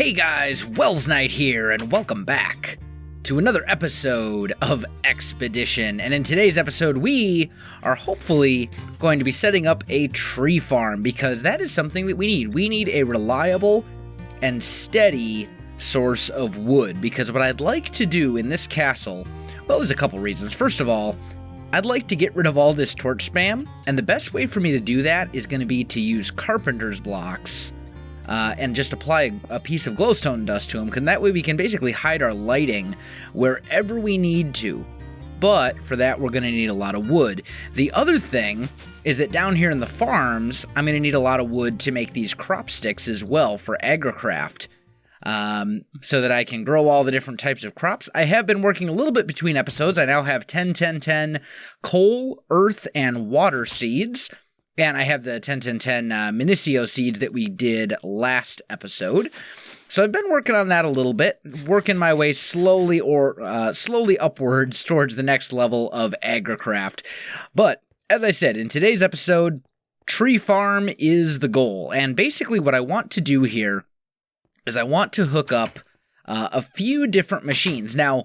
Hey guys, Welsknight here, and welcome back to another episode of Expedition. And in today's episode, we are hopefully going to be setting up a tree farm, because that is something that we need. We need a reliable and steady source of wood, because what I'd like to do in this castle, well, there's a couple reasons. First of all, I'd like to get rid of all this torch spam, and the best way for me to do that is going to be to use carpenter's blocks and just apply a piece of glowstone dust to them, because that way we can basically hide our lighting wherever we need to. But for that, we're going to need a lot of wood. The other thing is that down here in the farms, I'm going to need a lot of wood to make these crop sticks as well for AgriCraft, so that I can grow all the different types of crops. I have been working a little bit between episodes. I now have 10-10-10 coal, earth, and water seeds. And I have the 10-10-10 Minicio seeds that we did last episode. So I've been working on that a little bit, working my way slowly upwards towards the next level of AgriCraft. But as I said, in today's episode, tree farm is the goal. And basically what I want to do here is I want to hook up a few different machines. Now,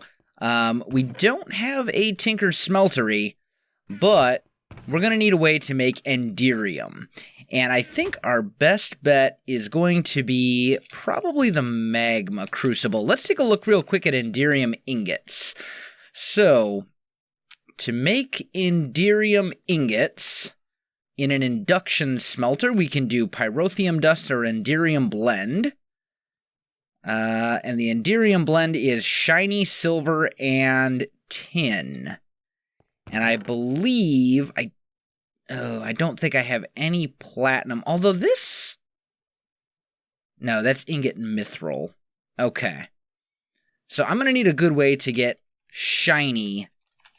we don't have a tinker smeltery, but we're going to need a way to make enderium. And I think our best bet is going to be probably the magma crucible. Let's take a look real quick at enderium ingots. So, to make enderium ingots in an induction smelter, we can do pyrotheum dust or enderium blend. And the enderium blend is shiny silver and tin. And I believe, I don't think I have any platinum, although this, no, that's ingot and mithril. Okay. So I'm going to need a good way to get shiny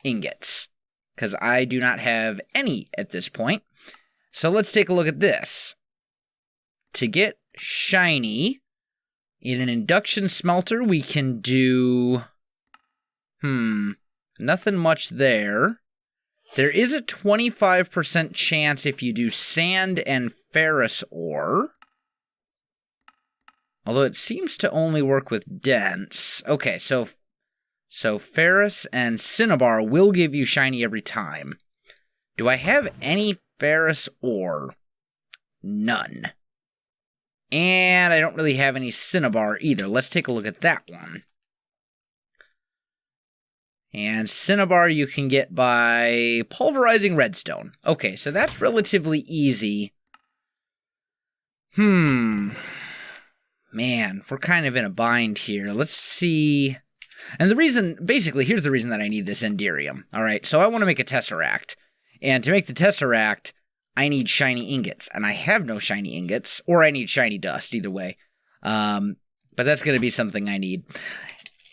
ingots, because I do not have any at this point. So let's take a look at this. To get shiny, in an induction smelter, we can do, nothing much there. There is a 25% chance if you do sand and ferrous ore. Although it seems to only work with dense. Okay, so ferrous and cinnabar will give you shiny every time. Do I have any ferrous ore? None. And I don't really have any cinnabar either. Let's take a look at that one. And cinnabar you can get by pulverizing redstone. Okay, so that's relatively easy. Man, we're kind of in a bind here. Let's see. And the reason, basically, here's the reason that I need this enderium. All right, so I want to make a tesseract. And to make the tesseract, I need shiny ingots. And I have no shiny ingots, or I need shiny dust, either way. But that's going to be something I need.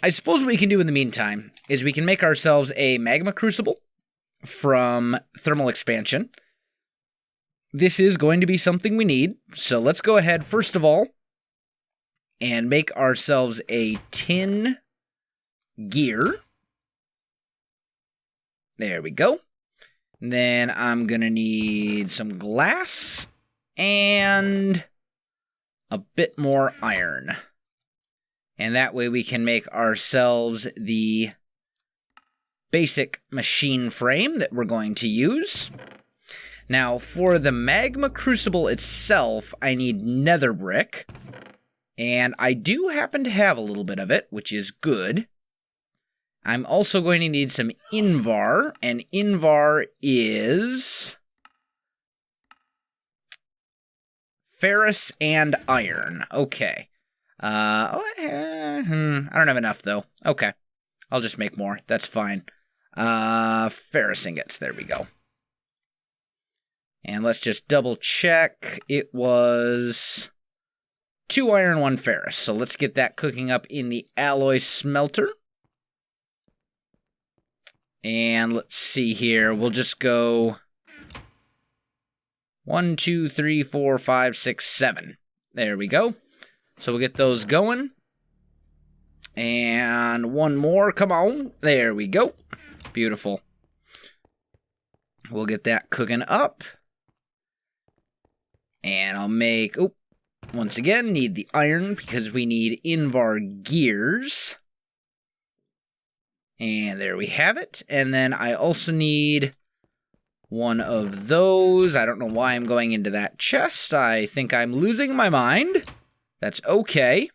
I suppose what we can do in the meantime is we can make ourselves a magma crucible from thermal expansion. This is going to be something we need, so let's go ahead, first of all, and make ourselves a tin gear. There we go. Then I'm going to need some glass and a bit more iron. And that way we can make ourselves the basic machine frame that we're going to use. Now, for the magma crucible itself, I need nether brick. And I do happen to have a little bit of it, which is good. I'm also going to need some invar, and invar is ferrous and iron. Okay. I don't have enough, though. Okay. I'll just make more. That's fine. Ferrous ingots. There we go. And let's just double check. It was 2 iron, 1 ferrous. So let's get that cooking up in the alloy smelter. And let's see here. We'll just go 1, 2, 3, 4, 5, 6, 7. There we go. So we'll get those going. And one more. Come on. There we go. Beautiful. We'll get that cooking up. And I'll make... Once again, need the iron because we need Invar gears. And there we have it. And then I also need one of those. I don't know why I'm going into that chest. I think I'm losing my mind. That's okay.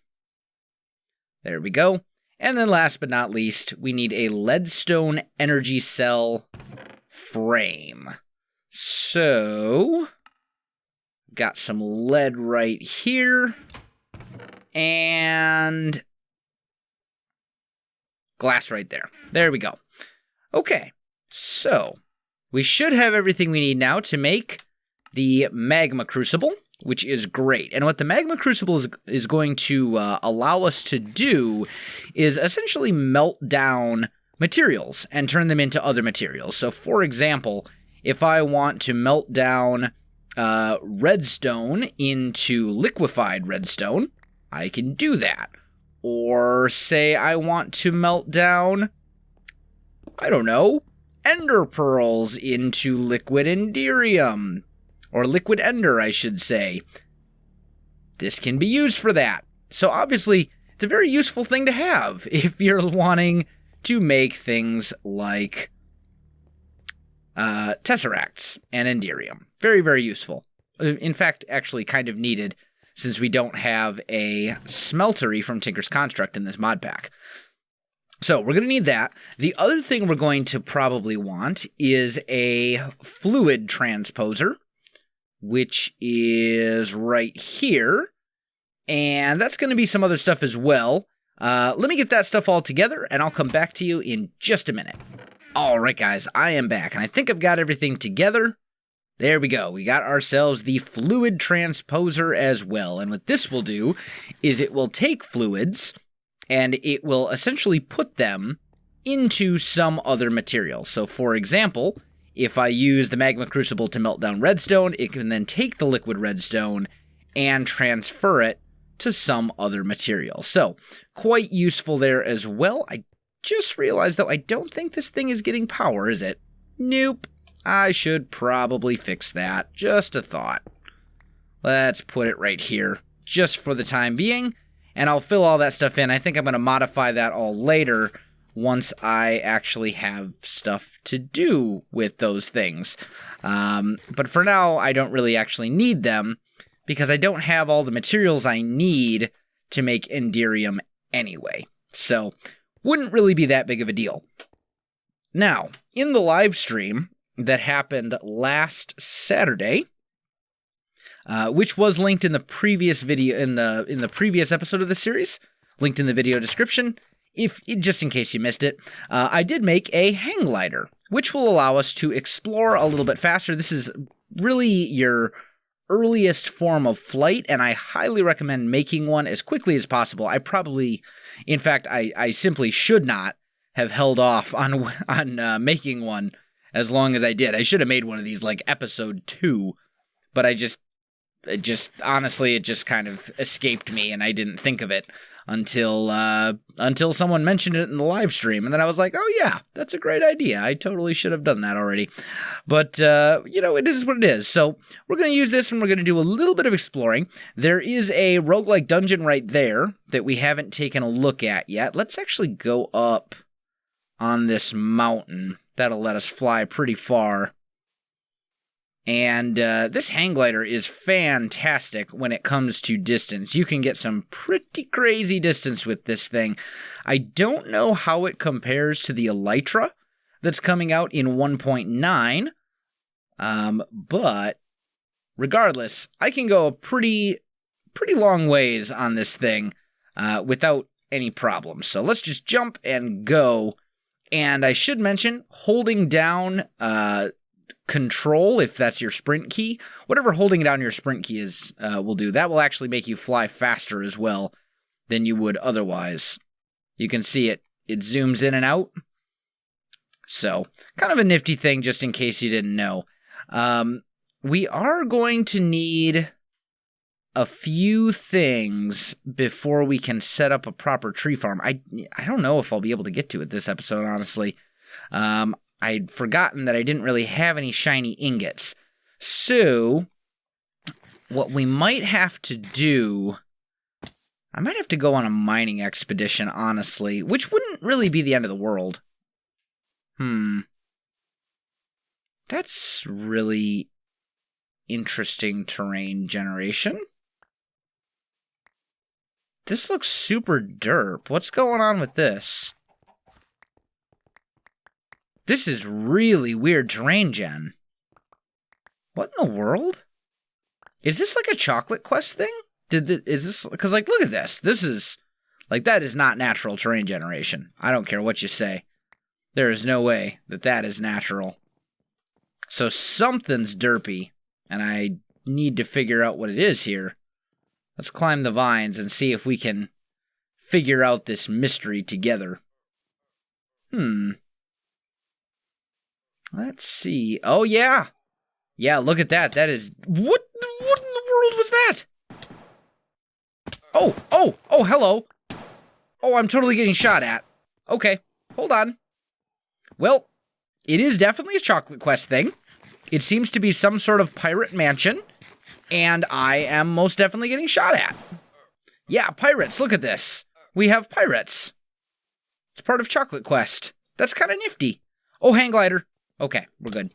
There we go. And then last but not least, we need a leadstone energy cell frame. So, got some lead right here. And glass right there. There we go. Okay, so we should have everything we need now to make the magma crucible, which is great. And what the magma crucible is going to allow us to do is essentially melt down materials and turn them into other materials. So for example, if I want to melt down redstone into liquefied redstone, I can do that. Or say I want to melt down, I don't know, ender pearls into liquid enderium. Or liquid ender, I should say. This can be used for that. So obviously, it's a very useful thing to have if you're wanting to make things like tesseracts and enderium. Very, very useful. In fact, actually kind of needed, since we don't have a smeltery from Tinker's Construct in this mod pack. So we're going to need that. The other thing we're going to probably want is a fluid transposer, which is right here. And that's going to be some other stuff as well. Let me get that stuff all together, and I'll come back to you in just a minute. All right, guys, I am back, and I think I've got everything together. There we go. We got ourselves the fluid transposer as well. And what this will do is it will take fluids, and it will essentially put them into some other material. So, for example, if I use the magma crucible to melt down redstone, it can then take the liquid redstone and transfer it to some other material. So, quite useful there as well. I just realized, though, I don't think this thing is getting power, is it? Nope. I should probably fix that. Just a thought. Let's put it right here, just for the time being, and I'll fill all that stuff in. I think I'm going to modify that all later once I actually have stuff to do with those things. But for now, I don't really actually need them, because I don't have all the materials I need to make enderium anyway. So, wouldn't really be that big of a deal. Now, in the live stream that happened last Saturday, which was linked in the previous video, in the previous episode of the series, linked in the video description, just in case you missed it, I did make a hang glider, which will allow us to explore a little bit faster. This is really your earliest form of flight, and I highly recommend making one as quickly as possible. I probably, in fact, I simply should not have held off on making one as long as I did. I should have made one of these like episode 2, but honestly, it just kind of escaped me, and I didn't think of it until someone mentioned it in the live stream, and then I was like, oh yeah, that's a great idea. I totally should have done that already. But, it is what it is. So we're going to use this, and we're going to do a little bit of exploring. There is a roguelike dungeon right there that we haven't taken a look at yet. Let's actually go up on this mountain. That'll let us fly pretty far. And this hang glider is fantastic when it comes to distance. You can get some pretty crazy distance with this thing. I don't know how it compares to the Elytra that's coming out in 1.9, but regardless, I can go a pretty long ways on this thing without any problems. So let's just jump and go. And I should mention, holding down control, if that's your sprint key, whatever holding down your sprint key is will do, that will actually make you fly faster as well than you would otherwise. You can see it zooms in and out. So, kind of a nifty thing just in case you didn't know. We are going to need a few things before we can set up a proper tree farm. I don't know if I'll be able to get to it this episode, honestly. I'd forgotten that I didn't really have any shiny ingots. So, what we might have to do... I might have to go on a mining expedition, honestly, which wouldn't really be the end of the world. That's really interesting terrain generation. This looks super derp. What's going on with this? This is really weird terrain gen. What in the world? Is this like a chocolate quest thing? Is this, because like, look at this. This is, like, that is not natural terrain generation. I don't care what you say. There is no way that that is natural. So something's derpy, and I need to figure out what it is here. Let's climb the vines and see if we can figure out this mystery together. Let's see. Oh, yeah. Yeah, look at that. That is... What in the world was that? Oh, hello. Oh, I'm totally getting shot at. Okay, hold on. Well, it is definitely a chocolate quest thing. It seems to be some sort of pirate mansion, and I am most definitely getting shot at. Yeah, pirates, look at this. We have pirates. It's part of Chocolate Quest. That's kind of nifty. Oh, hang glider. Okay, we're good.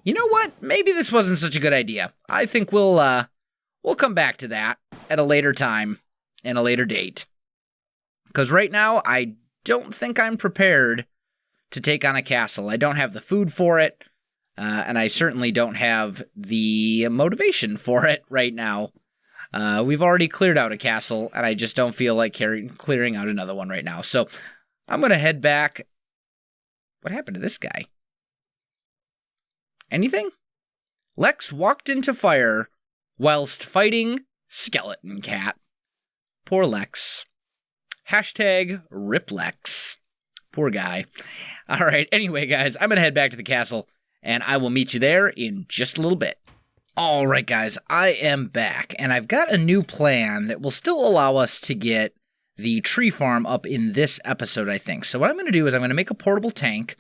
You know what? Maybe this wasn't such a good idea. I think we'll come back to that at a later time and a later date. Because right now, I don't think I'm prepared to take on a castle. I don't have the food for it, and I certainly don't have the motivation for it right now. We've already cleared out a castle, and I just don't feel like clearing out another one right now. So I'm going to head back. What happened to this guy? Anything? Lex walked into fire whilst fighting Skeleton Cat. Poor Lex. Hashtag RIP Lex. Poor guy. All right, anyway, guys, I'm going to head back to the castle, and I will meet you there in just a little bit. All right, guys, I am back, and I've got a new plan that will still allow us to get the tree farm up in this episode, I think. So what I'm going to do is I'm going to make a portable tank,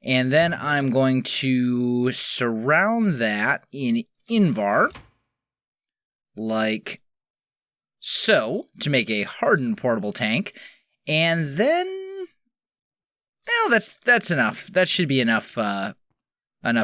and then I'm going to surround that in Invar, like so, to make a hardened portable tank. And then, well, that's enough. That should be enough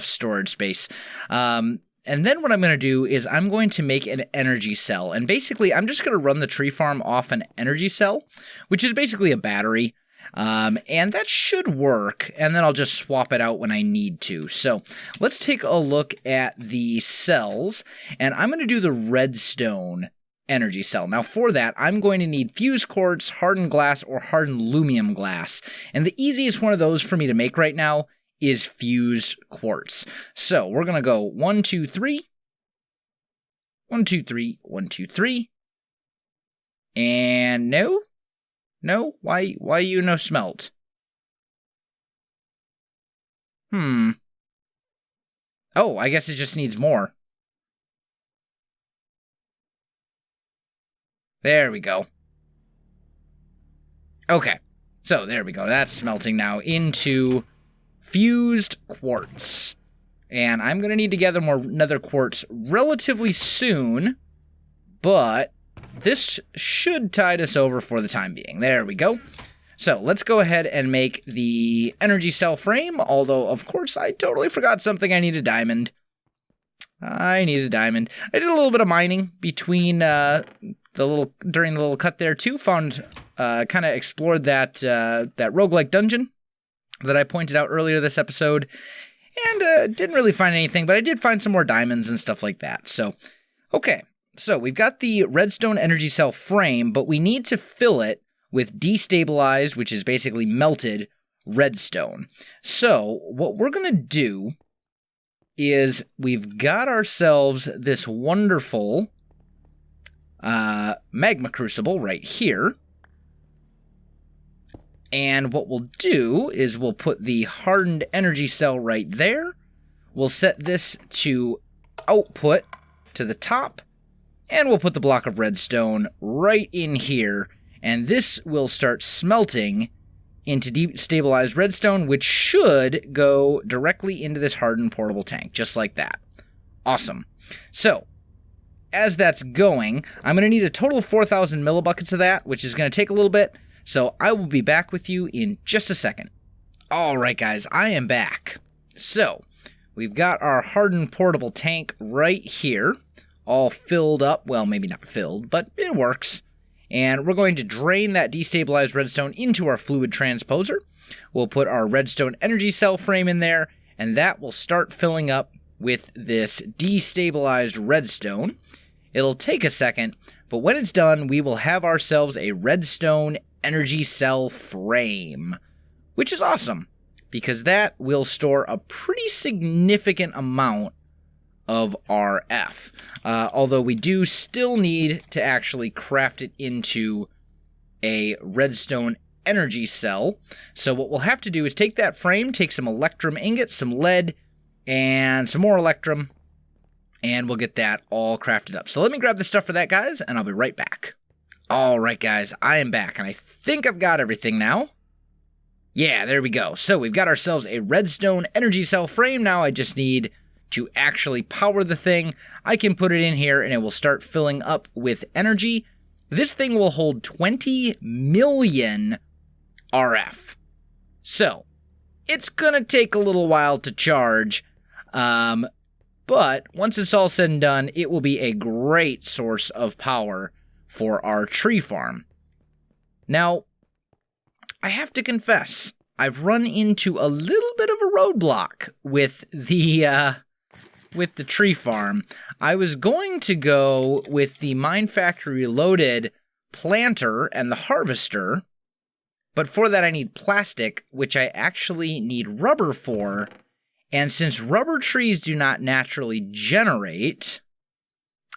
storage space. And then what I'm going to do is I'm going to make an energy cell. And basically, I'm just going to run the tree farm off an energy cell, which is basically a battery. And that should work, and then I'll just swap it out when I need to. So let's take a look at the cells, and I'm going to do the redstone energy cell. Now for that, I'm going to need fused quartz, hardened glass, or hardened aluminum glass. And the easiest one of those for me to make right now is fused quartz. So we're going to go 1, 2, 3. 1, 2, 3, 1, 2, 3. And no? No? Why you no smelt? Oh, I guess it just needs more. There we go. Okay, so there we go. That's smelting now into fused quartz. And I'm going to need to gather more nether quartz relatively soon, but this should tide us over for the time being. There we go. So let's go ahead and make the energy cell frame, although, of course, I totally forgot something. I need a diamond. I need a diamond. I did a little bit of mining between during the little cut there too. Found kind of explored that roguelike dungeon that I pointed out earlier this episode, and didn't really find anything, but I did find some more diamonds and stuff like that. So, okay, so we've got the redstone energy cell frame, but we need to fill it with destabilized, which is basically melted redstone. So what we're gonna do is we've got ourselves this wonderful magma crucible right here. And what we'll do is we'll put the hardened energy cell right there. We'll set this to output to the top, and we'll put the block of redstone right in here, and this will start smelting into destabilized redstone, which should go directly into this hardened portable tank, just like that. Awesome. So, as that's going, I'm going to need a total of 4,000 millibuckets of that, which is going to take a little bit, so I will be back with you in just a second. Alright guys, I am back. So, we've got our hardened portable tank right here, all filled up. Well, maybe not filled, but it works. And we're going to drain that destabilized redstone into our fluid transposer. We'll put our redstone energy cell frame in there, and that will start filling up with this destabilized redstone. It'll take a second, but when it's done, we will have ourselves a redstone energy cell frame, which is awesome, because that will store a pretty significant amount of RF. Although we do still need to actually craft it into a redstone energy cell. So what we'll have to do is take that frame, take some electrum ingots, some lead, and some more electrum, and we'll get that all crafted up. So let me grab the stuff for that, guys, and I'll be right back. Alright, guys, I am back, and I think I've got everything now. Yeah, there we go. So we've got ourselves a redstone energy cell frame. Now I just need to actually power the thing. I can put it in here and it will start filling up with energy. This thing will hold 20 million RF. So, it's gonna take a little while to charge, but once it's all said and done, it will be a great source of power for our tree farm. Now, I have to confess, I've run into a little bit of a roadblock with the tree farm. I was going to go with the Mine Factory Reloaded planter and the harvester, but for that I need plastic, which I actually need rubber for, and since rubber trees do not naturally generate,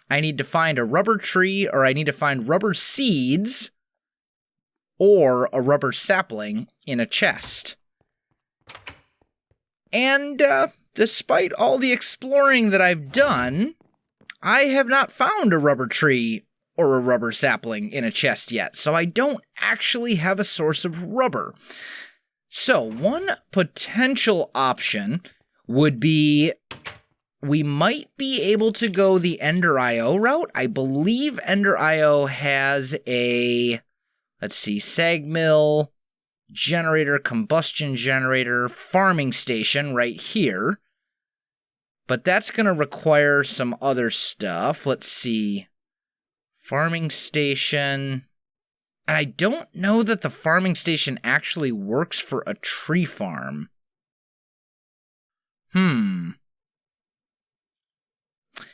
I need to find a rubber tree, or I need to find rubber seeds, or a rubber sapling in a chest. And, despite all the exploring that I've done, I have not found a rubber tree or a rubber sapling in a chest yet, so I don't actually have a source of rubber. So, one potential option would be we might be able to go the Ender IO route. I believe Ender IO has a, let's see, sag mill, generator, combustion generator, farming station right here. But that's going to require some other stuff. Let's see. Farming station. And I don't know that the farming station actually works for a tree farm.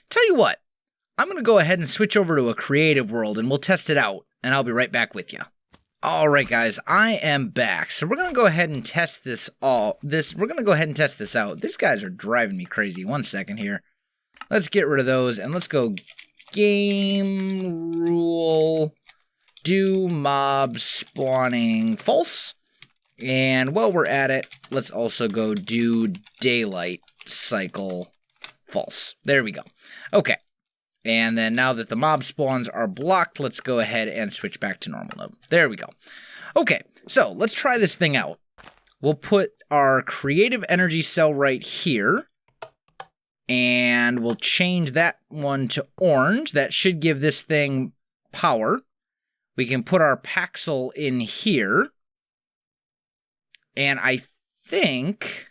Tell you what. I'm going to go ahead and switch over to a creative world and we'll test it out. And I'll be right back with you. Alright guys, I am back. So we're going to go ahead and test we're going to go ahead and test this out. These guys are driving me crazy. One second here. Let's get rid of those and let's go game rule, do mob spawning false. And while we're at it, let's also go do daylight cycle false. There we go. Okay. And then now that the mob spawns are blocked, let's go ahead and switch back to normal mode. There we go. Okay, so let's try this thing out. We'll put our creative energy cell right here. And we'll change that one to orange. That should give this thing power. We can put our Paxel in here. And I think...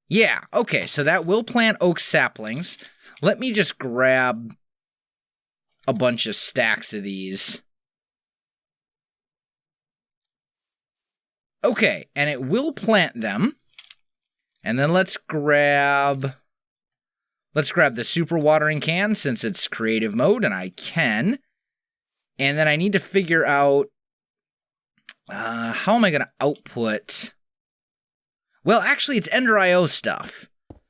yeah, okay, so that will plant oak saplings. Let me just grab a bunch of stacks of these. Okay, and it will plant them. And then let's grab the super watering can since it's creative mode and I can. And then I need to figure out how am I going to output? Well, actually it's Ender IO stuff.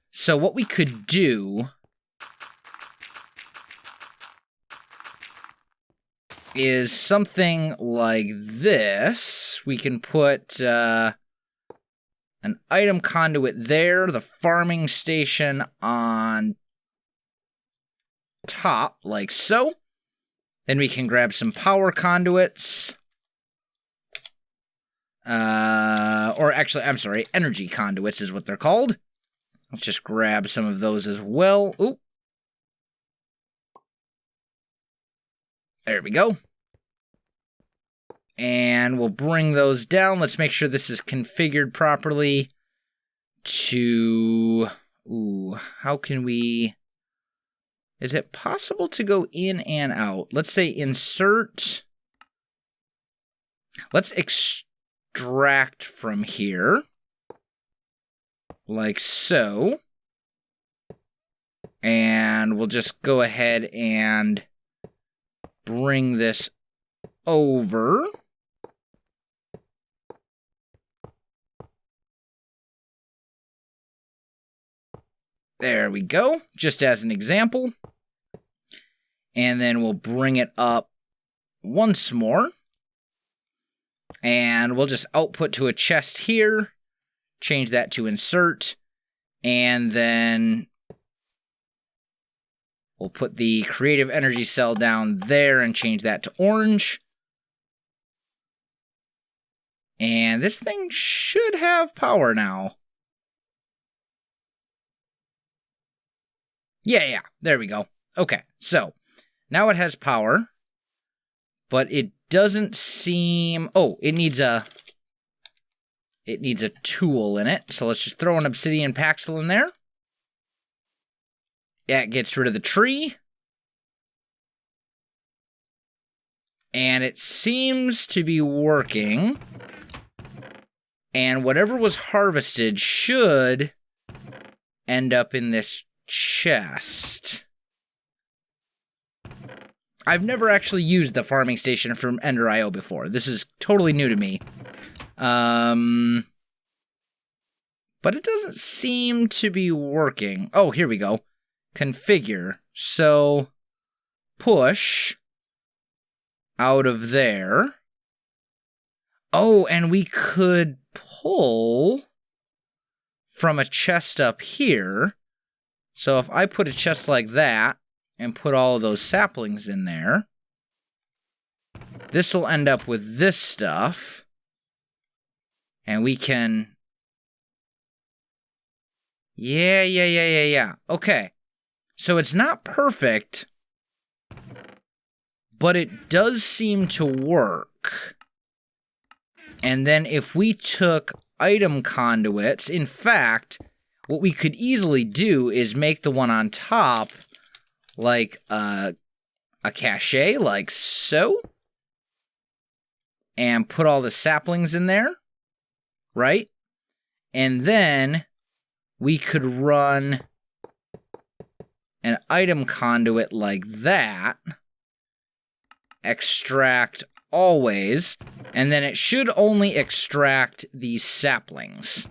So what we could do is something like this. We can put an item conduit there, the farming station on top, like so. Then we can grab some power conduits. Or actually, I'm sorry, energy conduits is what they're called. Let's just grab some of those as well. Oop. There we go. And we'll bring those down. Let's make sure this is configured properly to... Ooh, how can we... Is it possible to go in and out? Let's say insert... Let's extract from here. Like so. And we'll just go ahead and bring this over. There we go, just as an example. And then we'll bring it up once more. And we'll just output to a chest here. Change that to insert. And then we'll put the creative energy cell down there and change that to orange. And this thing should have power now. Yeah, there we go. Okay, so now it has power, but it doesn't seem... Oh, it needs a tool in it. So let's just throw an obsidian paxel in there. That gets rid of the tree. And it seems to be working. And whatever was harvested should end up in this chest. I've never actually used the farming station from Ender.io before. This is totally new to me. But it doesn't seem to be working. Oh, here we go. Configure. So, push out of there. Oh, and we could pull from a chest up here. So if I put a chest like that and put all of those saplings in there, this will end up with this stuff. And we can... Yeah. Okay. So it's not perfect, but it does seem to work. And then if we took item conduits, in fact... What we could easily do is make the one on top like a cache, like so. And put all the saplings in there, right? And then we could run an item conduit like that. Extract always. And then it should only extract these saplings.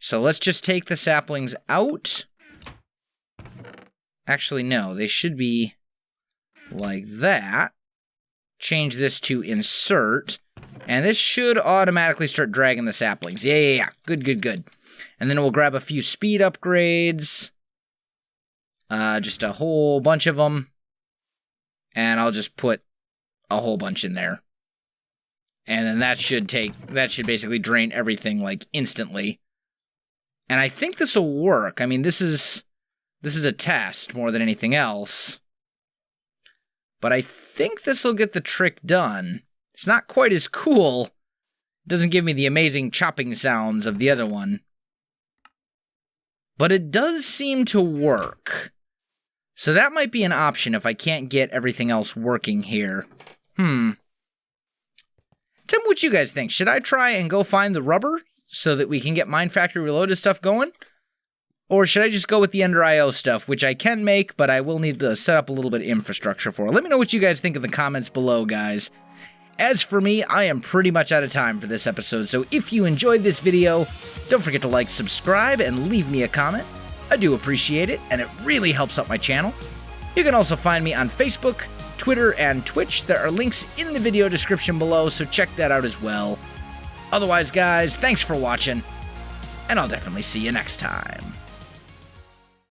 So let's just take the saplings out. Actually, no, they should be like that. Change this to insert. And this should automatically start dragging the saplings. Yeah. Good. And then we'll grab a few speed upgrades. Just a whole bunch of them. And I'll just put a whole bunch in there. And then that should basically drain everything like instantly. And I think this will work. I mean, this is a test more than anything else. But I think this will get the trick done. It's not quite as cool. It doesn't give me the amazing chopping sounds of the other one. But it does seem to work. So that might be an option if I can't get everything else working here. Tell me what you guys think. Should I try and go find the rubber so that we can get Mine Factory Reloaded stuff going? Or should I just go with the Ender.io stuff, which I can make, but I will need to set up a little bit of infrastructure for. Let me know what you guys think in the comments below, guys. As for me, I am pretty much out of time for this episode, so if you enjoyed this video, don't forget to like, subscribe, and leave me a comment. I do appreciate it, and it really helps out my channel. You can also find me on Facebook, Twitter, and Twitch. There are links in the video description below, so check that out as well. Otherwise, guys, thanks for watching, and I'll definitely see you next time.